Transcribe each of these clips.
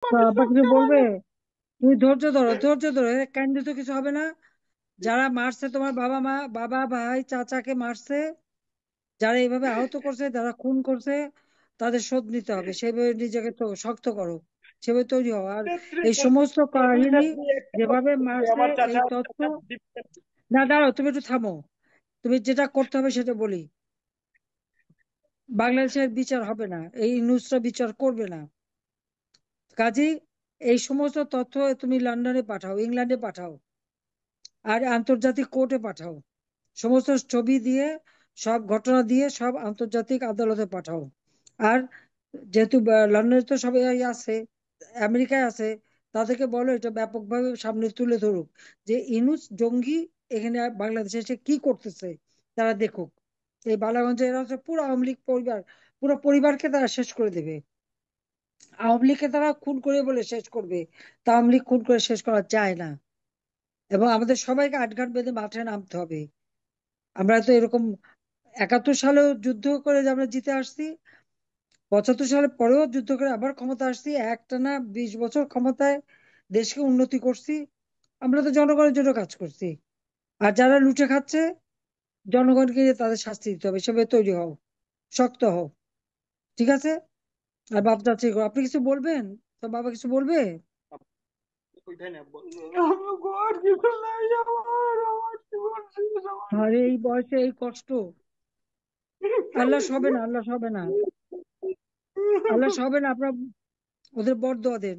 তো আব্বা কিছু বলবে? তুমি ধৈর্য ধরো, ধৈর্য ধরো, কাইন্ডে তো কিছু হবে না। যারা মারছে তোমার বাবা মা, বাবা ভাই চাচাকে মারছে, যারা এইভাবে আহত করছে, যারা খুন করছে, তাদের শোধ নিতে হবে। সেভাবে নিজেকে তো শক্ত করো, সেভাবে তৈরি হও। আর নেত্রী, এই সমস্ত যদি কাহিনী নেত্রী একটা কথা যেভাবে বলি, মারছে, আমার এই চাচা তথ্য। চাচা দীপ- না দাঁড়াও, তুমি একটু থামো। তুমি যেটা করতে হবে সেটা বলি। বাংলাদেশের বিচার হবে না, এই নুসরা বিচার করবে না। কাজেই এই সমস্ত তথ্য তুমি লন্ডনে পাঠাও, ইংল্যান্ডে পাঠাও, আর আন্তর্জাতিক কোর্টে পাঠাও। সমস্ত ছবি দিয়ে, সব ঘটনা দিয়ে সব আন্তর্জাতিক আদালতে পাঠাও। আর যেহেতু লন্ডনে তো সবাই আছে, আমেরিকায় আছে, তাদেরকে বলো এটা ব্যাপকভাবে সামনে তুলে ধরুক, যে ইনুস জঙ্গি এখানে বাংলাদেশে এসে কি করতেছে, তারা দেখুক। এই বালাগঞ্জে এরা হচ্ছে পুরো আওয়ামী লীগ পরিবার, পুরো পরিবারকে তারা শেষ করে দেবে। আওয়ামী লীগকে তারা খুন করে বলে শেষ করবে, তা আওয়ামী লীগ খুন করে শেষ করা যায় না। এবং আমাদের সবাইকে আটঘাট বেঁধে মাঠে নামতে হবে। আমরা তো এরকম 71 সালেও যুদ্ধ করে যে আমরা জিতে আসছি, 75 সালের পরেও যুদ্ধ করে আবার ক্ষমতা আসছি, একটানা 20 বছর ক্ষমতায় দেশকে উন্নতি করছি। আমরা তো জনগণের জন্য কাজ করছি। আর যারা লুটে খাচ্ছে, জনগণকে তাদের শাস্তি দিতে হবে। সেভাবে তৈরি হও, শক্ত হও। ঠিক আছে? আর বাপ চাচ্ছি, আপনি কিছু বলবেন? তো বাবা কিছু বলবে? ওইটাই না আমার ঘর কিছু নাই, আমার জীবন শেষ, আমার আর এই বয়সে এই কষ্ট, আল্লাহ সবে না, আল্লাহ সবে না, আল্লাহ সবে না। আপনার ওদের বরদোয়া দেন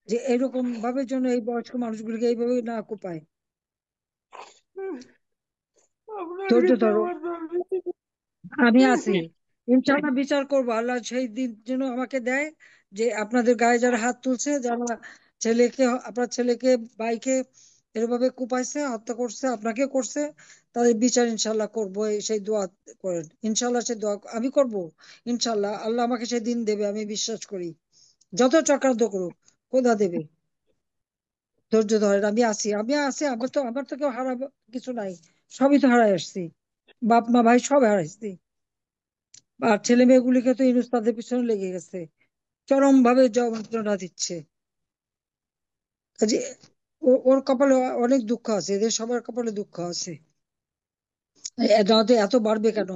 যে এরকম ভাবে যেন এই বয়স্ক মানুষগুলিকে এইভাবে না কোপায়। আপনার ধৈর্য কাছে ধরো, আমার আমি আছি। ইনশাআল্লাহ বিচার করবো। আল্লাহ সেই দিন যেন আমাকে দেয়, যে আপনাদের গায়ে যারা হাত তুলছে, যারা ছেলেকে, আপনার ছেলেকে, ভাইকে এরভাবে কুপাইছে, হত্যা করছে, আপনাকে করছে, তাদের বিচার ইনশাআল্লাহ করবো। সেই দোয়া করেন ইনশাআল্লাহ, সেই দোয়া আমি করব। ইনশাআল্লাহ আল্লাহ আমাকে সেই দিন দেবে, আমি বিশ্বাস করি। যত চক্রান্ত করুক, খোদা দেবে। ধৈর্য ধরেন, আমি আছি, আমি আছি। আমার তো কেউ হারাবো কিছু নাই, সবই তো হারাই আসছি। বাপ মা ভাই সব হারাইছি। আর ছেলে মেয়েগুলিকে তো ইনুস তাদের পিছনে লেগে গেছে, চরম ভাবে যন্ত্রণা দিচ্ছে। কাজে ওর কপালে অনেক দুঃখ আছে, এদের সবার কপালে দুঃখ আছে। এত বাড়বে কেন?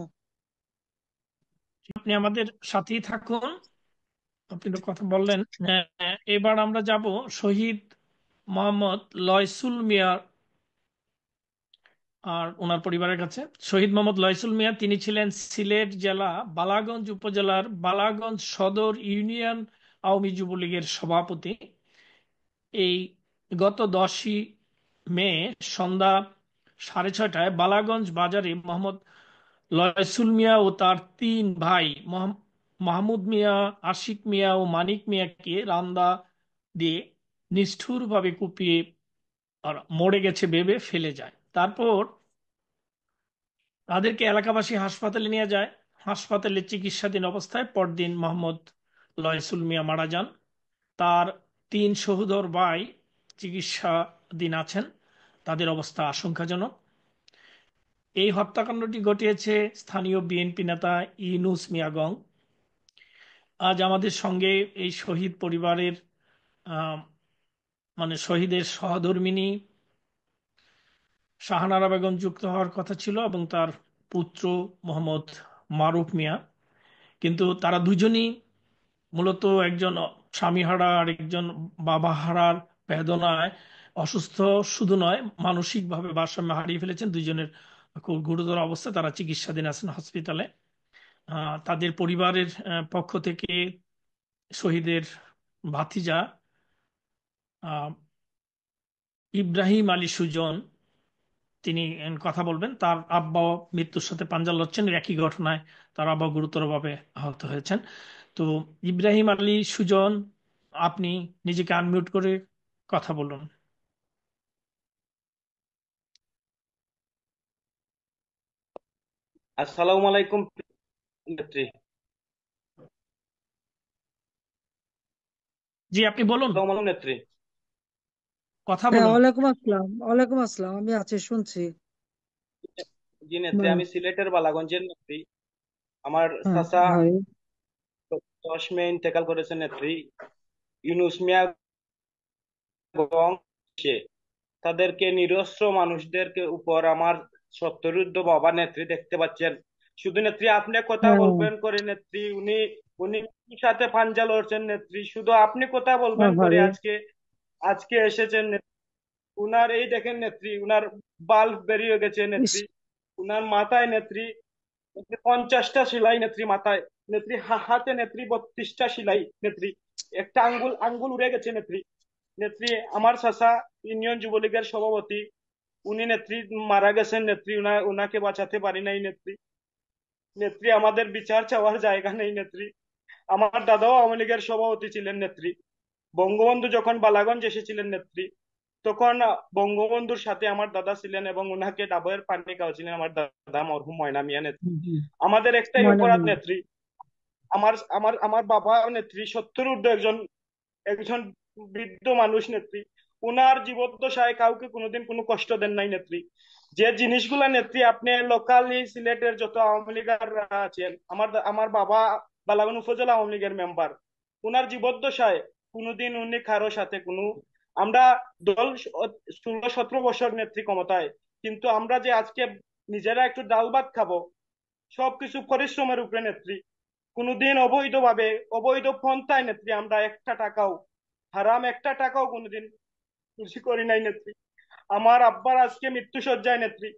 আপনি আমাদের সাথেই থাকুন। আপনি তো কথা বললেন। এবার আমরা যাব শহীদ মোহাম্মদ লয়সুল মিয়া আর ওনার পরিবারের কাছে। শহীদ মোহাম্মদ লয়সুল মিয়া, তিনি ছিলেন সিলেট জেলা বালাগঞ্জ উপজেলার বালাগঞ্জ সদর ইউনিয়ন আওয়ামী যুবলীগের সভাপতি। এই গত 10ই মে সন্ধ্যা 6:30টায় বালাগঞ্জ বাজারে মোহাম্মদ লয়সুল মিয়া ও তার 3 ভাই মাহমুদ মিয়া, আশিক মিয়া ও মানিক মিয়াকে রান্দা দিয়ে নিষ্ঠুরভাবে কুপিয়ে আর মরে গেছে ভেবে ফেলে যায়। তারপর তাদেরকে এলাকাবাসী হাসপাতালে নিয়ে যায়। হাসপাতালে চিকিৎসাধীন অবস্থায় পরদিন মোহাম্মদ লয়সুল মিয়া মারা যান। তার 3 সহোদর ভাই চিকিৎসাধীন আছেন, তাদের অবস্থা আশঙ্কাজনক। এই হত্যাকাণ্ডটি ঘটিয়েছে স্থানীয় বিএনপি নেতা ইউনুস মিয়া গং। আজ আমাদের সঙ্গে এই শহীদ পরিবারের আহ, মানে শহীদের সহধর্মিণী শাহানারা বেগম যুক্ত হওয়ার কথা ছিল, এবং তার পুত্র মোহাম্মদ মারুফ মিয়া। কিন্তু তারা দুজনই মূলত একজন স্বামীহারা আর একজন বাবা হারার বেদনায় অসুস্থ। শুধু নয়, মানসিকভাবে ভারসাম্য হারিয়ে ফেলেছেন। দুইজনের খুব গুরুতর অবস্থা, তারা চিকিৎসাধীন আছেন হসপিটালে। তাদের পরিবারের পক্ষ থেকে শহীদের ভাতিজা আহ, ইব্রাহিম আলী সুজন, তিনি কথা বলবেন। তার আব্বাও মৃত্যুর সাথে পাঞ্জা লড়ছেন একই ঘটনায়। তার আব্বা গুরুতরভাবে আহত হয়েছেন। তো ইব্রাহিম আলী সুজন, আপনি নিজেকে আনমিউট করে কথা বলুন। আসসালামু আলাইকুম নেত্রী। জি, আপনি বলুন, আসসালামু আলাইকুম নেত্রী। কথা হ্যাঁ, বলুন। ওয়ালাইকুম আসসালাম, ওয়ালাইকুম আসসালাম, আমি আছি, শুনছি। জি নেত্রী, হুম, আমি সিলেটের বালাগঞ্জের নেত্রী। আমার হ্যাঁ, চাচা হয়। 10 মে ইন্তেকাল করেছেন নেত্রী। ইউনূস মিয়া এবং সে তাদেরকে নিরস্ত্র মানুষদেরকে উপর আমার সত্যরুদ্ধ বাবা নেত্রী দেখতে পাচ্ছেন। শুধু নেত্রী আপনি কথা হ্যাঁ, বলবেন করে নেত্রী, উনি উনি কি সাথে পাঞ্জা লড়ছেন নেত্রী, শুধু আপনি কথা বলবেন করে বাবারে। আজকে আজকে এসেছেন নেত্রী। উনার এই দেখেন নেত্রী, উনার বাল্ব বেরিয়ে গেছে ইস, নেত্রী। উনার মাথায় নেত্রী 50টা সেলাই নেত্রী মাথায়। নেত্রী হাতে নেত্রী 32টা সেলাই নেত্রী। একটা আঙ্গুল আঙ্গুল উড়ে গেছে নেত্রী। নেত্রী আমার চাচা ইউনিয়ন যুবলীগের সভাপতি, উনি নেত্রী মারা গেছেন নেত্রী, উনাকে বাঁচাতে পারি নাই নেত্রী। নেত্রী আমাদের বিচার চাওয়ার জায়গা নেই নেত্রী। আমার দাদাও আওয়ামী লীগের সভাপতি ছিলেন নেত্রী। বঙ্গবন্ধু যখন বালাগঞ্জ এসেছিলেন নেত্রী, তখন বঙ্গবন্ধুর সাথে আমার দাদা ছিলেন এবং উনাকে ডাবের পানি খাওয়াছিলেন আমার দাদা মরহুম ময়না মিয়া নেত্রী। হুম, হুম, আমাদের একটাই মনে অপরাধ নেই। নেত্রী, আমার আমার আমার বাবা নেত্রী 70 ঊর্ধ্ব একজন একজন বৃদ্ধ মানুষ নেত্রী। উনার জীবদ্দশায় কাউকে কোনোদিন কোনো কষ্ট দেন নাই নেত্রী। যে জিনিসগুলা নেত্রী আপনি লোকালি সিলেটের যত আওয়ামী লীগাররা আছেন, আমার বাবা বালাগঞ্জ উপজেলা আওয়ামী লীগের মেম্বার, উনার জীবদ্দশায় কোনোদিন উনি কারো সাথে কোনো, আমরা দল 16-17 বছর নেত্রী ক্ষমতায়, কিন্তু আমরা যে আজকে নিজেরা একটু ডাল ভাত খাবো সবকিছু পরিশ্রমের উপরে নেত্রী। কোনোদিন অবৈধভাবে অবৈধ পন্থায় নেত্রী আমরা একটা টাকাও, হারাম একটা টাকাও কোনোদিন খুশি করি নাই নেত্রী। আমার আব্বার আজকে মৃত্যু সজ্জায় নেত্রী।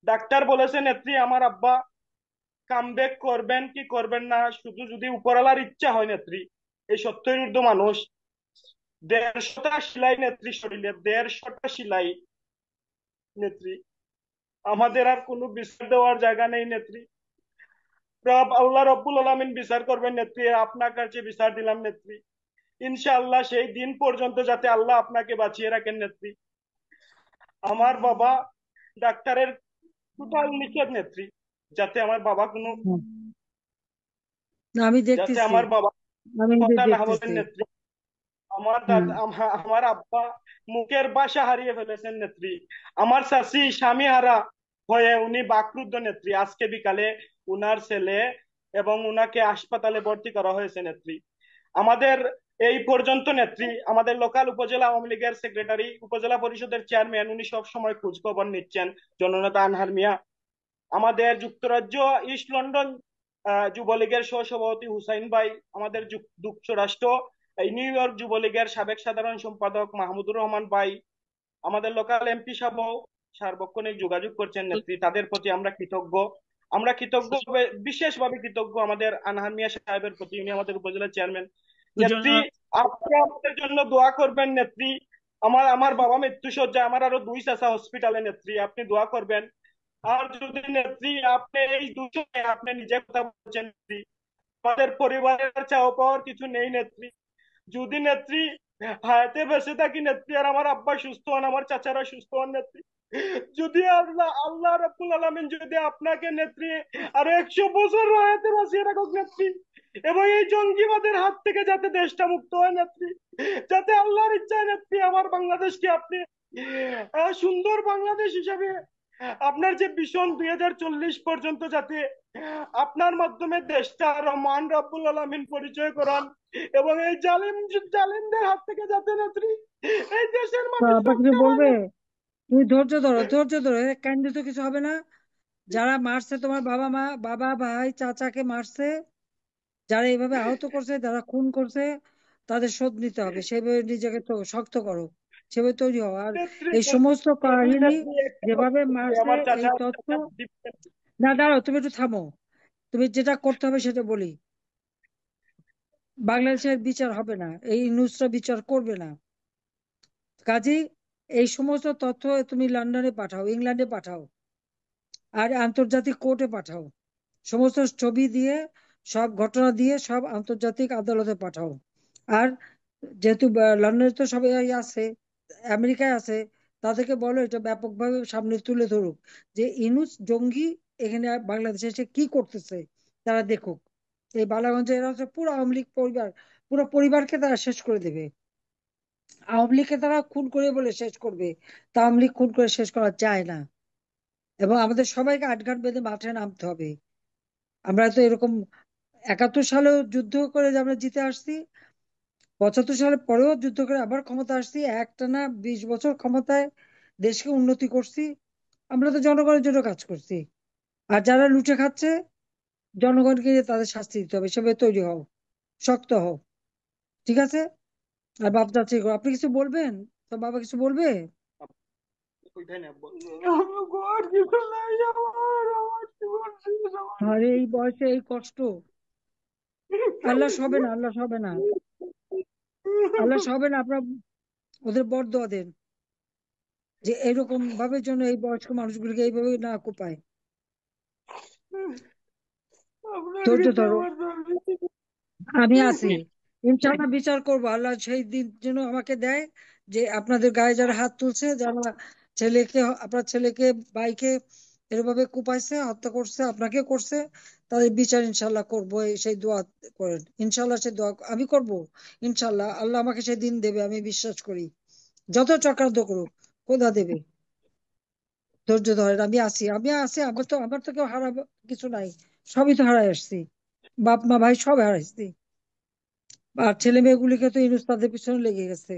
ডাক্তার বলেছে নেত্রী আমার আব্বা কামব্যাক করবেন কি করবেন না, শুধু যদি উপরওয়ালার ইচ্ছা হয় নেত্রী। এই 70 ঊর্ধ্ব মানুষ, 150টা সেলাই নেত্রী শরীরে, 150টা সেলাই নেত্রী। আমাদের আর কোনো বিচার দেওয়ার জায়গা নেই নেত্রী। রব আল্লাহ রব্বুল আলামিন বিচার করবেন নেত্রী, আপনার কাছে বিচার দিলাম নেত্রী। ইনশাআল্লাহ সেই দিন পর্যন্ত যাতে আল্লাহ আপনাকে বাঁচিয়ে রাখেন নেত্রী। আমার বাবা ডাক্তারের টোটাল নিষেধ নেত্রী, যাতে আমার বাবা কোনো, হুম, না, আমি যাতে দেখতেছি, আমার বাবা আমি কথা না বলেন দেখতেছি। নেত্রী। আমার হুম, দাদা আমার আব্বা মুখের ভাষা হারিয়ে ফেলেছেন নেত্রী। আমার শাশি স্বামী হারা হয়ে উনি বাকরুদ্ধ নেত্রী। আজকে বিকালে উনার ছেলে এবং উনাকে হাসপাতালে ভর্তি করা হয়েছে নেত্রী। আমাদের এই পর্যন্ত নেত্রী, আমাদের লোকাল উপজেলা আওয়ামী লীগের সেক্রেটারি, উপজেলা পরিষদের চেয়ারম্যান, উনি সব সময় খোঁজ খবর নিচ্ছেন, জননেতা আনহার মিয়া। আমাদের যুক্তরাজ্য ইস্ট লন্ডন যুবলীগের সহসভাপতি হুসাইন ভাই, আমাদের যুক্তরাষ্ট্র এই নিউ ইয়র্ক যুবলীগের সাবেক সাধারণ সম্পাদক মাহমুদুর রহমান ভাই, আমাদের লোকাল এমপি সাহেব সার্বক্ষণিক যোগাযোগ করছেন নেত্রী। তাদের প্রতি আমরা কৃতজ্ঞ। আমরা কৃতজ্ঞ, বিশেষভাবে কৃতজ্ঞ আমাদের আনহার মিয়া সাহেবের প্রতি, উনি আমাদের উপজেলা চেয়ারম্যান দুজন নেত্রী। আপনি আমাদের জন্য দোয়া করবেন নেত্রী। আমার আমার বাবা মৃত্যু সজ্জায়, আমার আরো দুই চাচা হসপিটালে নেত্রী, আপনি দোয়া করবেন। আর যদি নেত্রী আপনি এই দুজনে আপনি নিজে কথা বলছেন নেত্রী, আমাদের পরিবারের চাওয়া পাওয়ার কিছু নেই নেত্রী। যদি নেত্রী হায়াতে বেঁচে থাকি নেত্রী, আর আমার আব্বা সুস্থ হন, আমার চাচারা সুস্থ হন নেত্রী, যদি আল্লাহ আল্লাহ রাব্বুল আলামিন যদি আপনাকে নেত্রী আরো 100 বছর হায়াতে বাঁচিয়ে রাখুক নেত্রী, এবং এই জঙ্গিবাদের হাত থেকে যাতে দেশটা মুক্ত হয় নেত্রী, যাতে আল্লাহর ইচ্ছায় নেত্রী আমার বাংলাদেশকে আপনি সুন্দর বাংলাদেশ হিসাবে, আপনার যে ভীষণ 2040 পর্যন্ত যাতে আপনার মাধ্যমে দেশটা রহমান রাব্বুল আলামিন পরিচয় করান, এবং এই জালিমদের হাত থেকে যাতে নেত্রী এই দেশের তো মানুষ আব্বা কিছু রক্ষা বলবে? পায়। তুমি ধৈর্য ধরো, ধৈর্য ধরো, কাইন্ডে তো কিছু হবে না। যারা মারছে তোমার বাবা মা, বাবা ভাই চাচাকে মারছে, যারা এইভাবে আহত করছে, যারা খুন করছে, তাদের শোধ নিতে হবে। সেভাবে নিজেকে তো শক্ত করো, সেভাবে তৈরি হও। আর নেত্রী এই সমস্ত যদি কাহিনী নেত্রী একটা যেভাবে মারছে, আমার এই চাচা তথ্য, চাচা দিবেন। না দাঁড়াও, তুমি একটু থামো। তুমি যেটা করতে হবে সেটা বলি। বাংলাদেশের বিচার হবে না, এই নুসরা বিচার করবে না। কাজেই এই সমস্ত তথ্য তুমি লন্ডনে পাঠাও, ইংল্যান্ডে পাঠাও, আর আন্তর্জাতিক কোর্টে পাঠাও। সমস্ত ছবি দিয়ে, সব ঘটনা দিয়ে সব আন্তর্জাতিক আদালতে পাঠাও। আর যেহেতু লন্ডনে তো সবাই আছে, আমেরিকায় আছে, তাদেরকে বলো এটা ব্যাপকভাবে সামনে তুলে ধরুক, যে ইনুস জঙ্গি এখানে বাংলাদেশে এসে কি করতেছে, তারা দেখুক। এই বালাগঞ্জে এরা হচ্ছে পুরো আওয়ামী লীগ পরিবার, পুরো পরিবারকে তারা শেষ করে দেবে। আওয়ামী লীগকে তারা খুন করে বলে শেষ করবে, তা আওয়ামী লীগ খুন করে শেষ করা যায় না। এবং আমাদের সবাইকে আটঘাট বেঁধে মাঠে নামতে হবে। আমরা তো এরকম 71 সালেও যুদ্ধ করে যে আমরা জিতে আসছি, 75 সালের পরেও যুদ্ধ করে আবার ক্ষমতা আসছি, একটানা 20 বছর ক্ষমতায় দেশকে উন্নতি করছি। আমরা তো জনগণের জন্য কাজ করছি। আর যারা লুটে খাচ্ছে, জনগণকে তাদের শাস্তি দিতে হবে, সেভাবে তৈরি হও, শক্ত হও। ঠিক আছে? আর বাপ চাচ্ছি, আপনি কিছু বলবেন? তো বাবা কিছু বলবে? ওইটাই না আব্বু। আমার আর কিছু নাই, আমার জীবন শেষ, আমার আর এই বয়সে এই কষ্ট, আল্লাহ সবে না, আল্লাহ সবে না, আল্লাহ সবে না। আপনার ওদের বরদোয়া দেন যে এরকম ভাবে যেন এই বয়স্ক মানুষগুলোকে এইভাবে না কোপায়। আপনার ধৈর্য কাছে ধরো, আমার দরকার। আমি আছি। ইনশাআল্লাহ বিচার করবো, আল্লাহ সেই দিন যেন আমাকে দেয় যে আপনাদের গায়ে যারা হাত তুলছে, যারা ছেলেকে, আপনার ছেলেকে, ভাইকে এরভাবে কুপাইছে, হত্যা করছে, আপনাকে করছে, তাদের বিচার ইনশাআল্লাহ করবো। সেই দোয়া করেন, ইনশাআল্লাহ সেই দোয়া আমি করব। ইনশাআল্লাহ আল্লাহ আমাকে সেই দিন দেবে, আমি বিশ্বাস করি। যত চক্রান্ত করুক, খোদা দেবে। ধৈর্য ধরেন, আমি আছি, আমি আছি। আমার তো কেউ হারাবো কিছু নাই, সবই তো হারাই আসছি, বাপ মা ভাই সব হারাইছি। আর ছেলে মেয়েগুলিকে তো ইনুস তাদের পিছনে লেগে গেছে,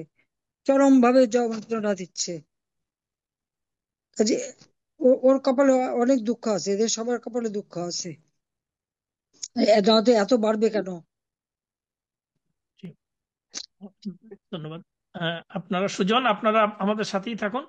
চরম ভাবে যন্ত্রণা দিচ্ছে। কাজে ওর কপালে অনেক দুঃখ আছে, এদের সবার কপালে দুঃখ আছে। এত বাড়বে কেন? জি, ধন্যবাদ। আপনারা সুজন, আপনারা আমাদের সাথেই থাকুন।